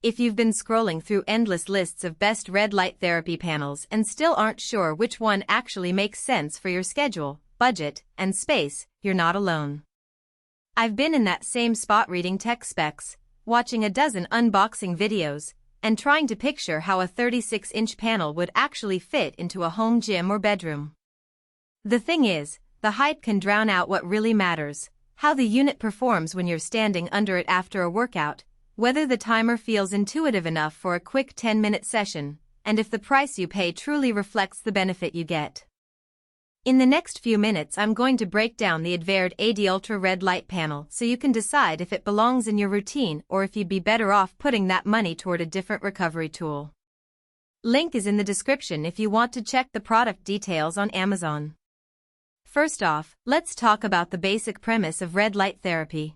If you've been scrolling through endless lists of best red light therapy panels and still aren't sure which one actually makes sense for your schedule, budget, and space, you're not alone. I've been in that same spot reading tech specs, watching a dozen unboxing videos, and trying to picture how a 36-inch panel would actually fit into a home gym or bedroom. The thing is, the height can drown out what really matters: how the unit performs when you're standing under it after a workout, whether the timer feels intuitive enough for a quick 10-minute session, and if the price you pay truly reflects the benefit you get. In the next few minutes, I'm going to break down the ADUltra red light panel so you can decide if it belongs in your routine or if you'd be better off putting that money toward a different recovery tool. Link is in the description if you want to check the product details on Amazon. First off, let's talk about the basic premise of red light therapy.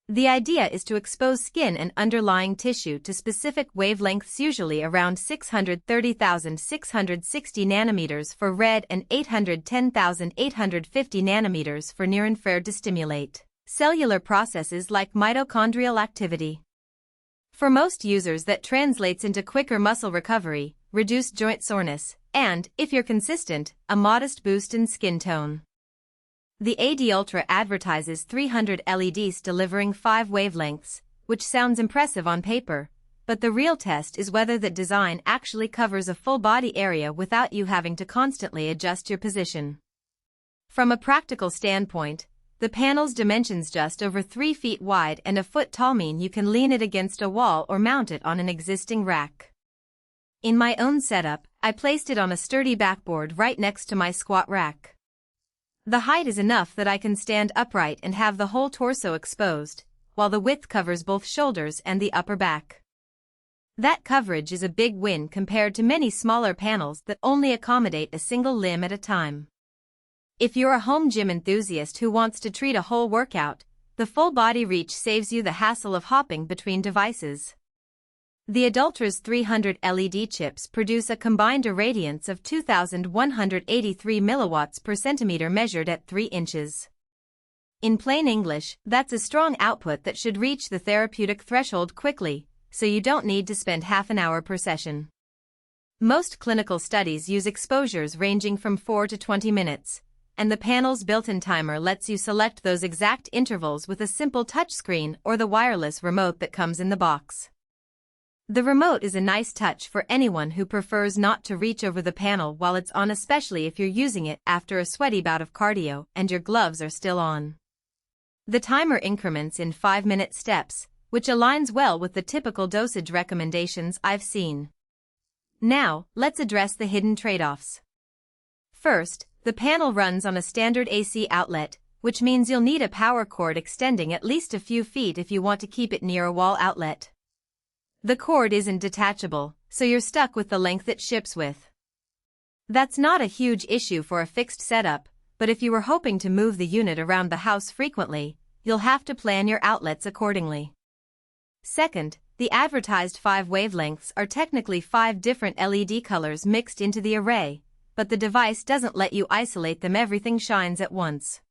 The idea is to expose skin and underlying tissue to specific wavelengths, usually around 630,660 nanometers for red and 810,850 nanometers for near-infrared, to stimulate cellular processes like mitochondrial activity. For most users, that translates into quicker muscle recovery, reduced joint soreness, and, if you're consistent, a modest boost in skin tone. The ADUltra advertises 300 LEDs delivering 5 wavelengths, which sounds impressive on paper, but the real test is whether that design actually covers a full body area without you having to constantly adjust your position. From a practical standpoint, the panel's dimensions just over 3 feet wide and a foot tall mean you can lean it against a wall or mount it on an existing rack. In my own setup, I placed it on a sturdy backboard right next to my squat rack. The height is enough that I can stand upright and have the whole torso exposed, while the width covers both shoulders and the upper back. That coverage is a big win compared to many smaller panels that only accommodate a single limb at a time. If you're a home gym enthusiast who wants to treat a whole workout, the full body reach saves you the hassle of hopping between devices. The ADUltra's 300 LED chips produce a combined irradiance of 2,183 milliwatts per centimeter measured at 3 inches. In plain English, that's a strong output that should reach the therapeutic threshold quickly, so you don't need to spend half an hour per session. Most clinical studies use exposures ranging from 4 to 20 minutes, and the panel's built-in timer lets you select those exact intervals with a simple touchscreen or the wireless remote that comes in the box. The remote is a nice touch for anyone who prefers not to reach over the panel while it's on, especially if you're using it after a sweaty bout of cardio and your gloves are still on. The timer increments in 5-minute steps, which aligns well with the typical dosage recommendations I've seen. Now, let's address the hidden trade-offs. First, the panel runs on a standard AC outlet, which means you'll need a power cord extending at least a few feet if you want to keep it near a wall outlet. The cord isn't detachable, so you're stuck with the length it ships with. That's not a huge issue for a fixed setup, but if you were hoping to move the unit around the house frequently, you'll have to plan your outlets accordingly. Second, the advertised 5 wavelengths are technically 5 different LED colors mixed into the array, but the device doesn't let you isolate them. Everything shines at once.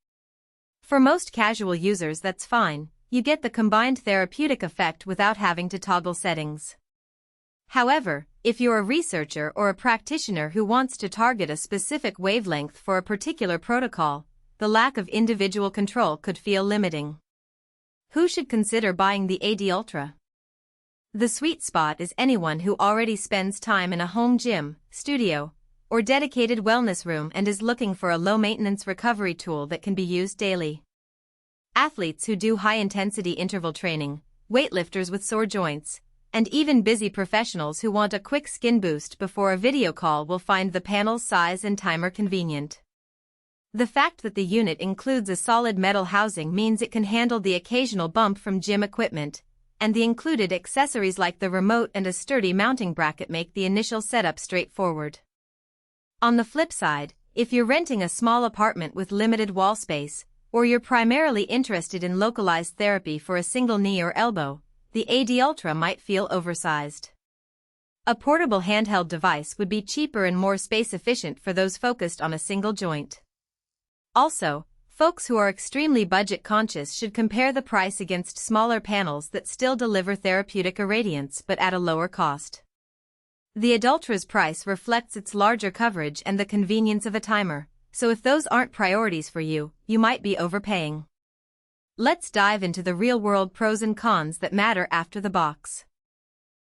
For most casual users, that's fine. You get the combined therapeutic effect without having to toggle settings. However, if you're a researcher or a practitioner who wants to target a specific wavelength for a particular protocol, the lack of individual control could feel limiting. Who should consider buying the ADUltra? The sweet spot is anyone who already spends time in a home gym, studio, or dedicated wellness room and is looking for a low-maintenance recovery tool that can be used daily. Athletes who do high-intensity interval training, weightlifters with sore joints, and even busy professionals who want a quick skin boost before a video call will find the panel's size and timer convenient. The fact that the unit includes a solid metal housing means it can handle the occasional bump from gym equipment, and the included accessories like the remote and a sturdy mounting bracket make the initial setup straightforward. On the flip side, if you're renting a small apartment with limited wall space, or you're primarily interested in localized therapy for a single knee or elbow, the ADUltra might feel oversized. A portable handheld device would be cheaper and more space-efficient for those focused on a single joint. Also, Folks who are extremely budget conscious should compare the price against smaller panels that still deliver therapeutic irradiance but at a lower cost. The ADUltra's price reflects its larger coverage and the convenience of a timer, so if those aren't priorities for you, you might be overpaying. Let's dive into the real-world pros and cons that matter after the box.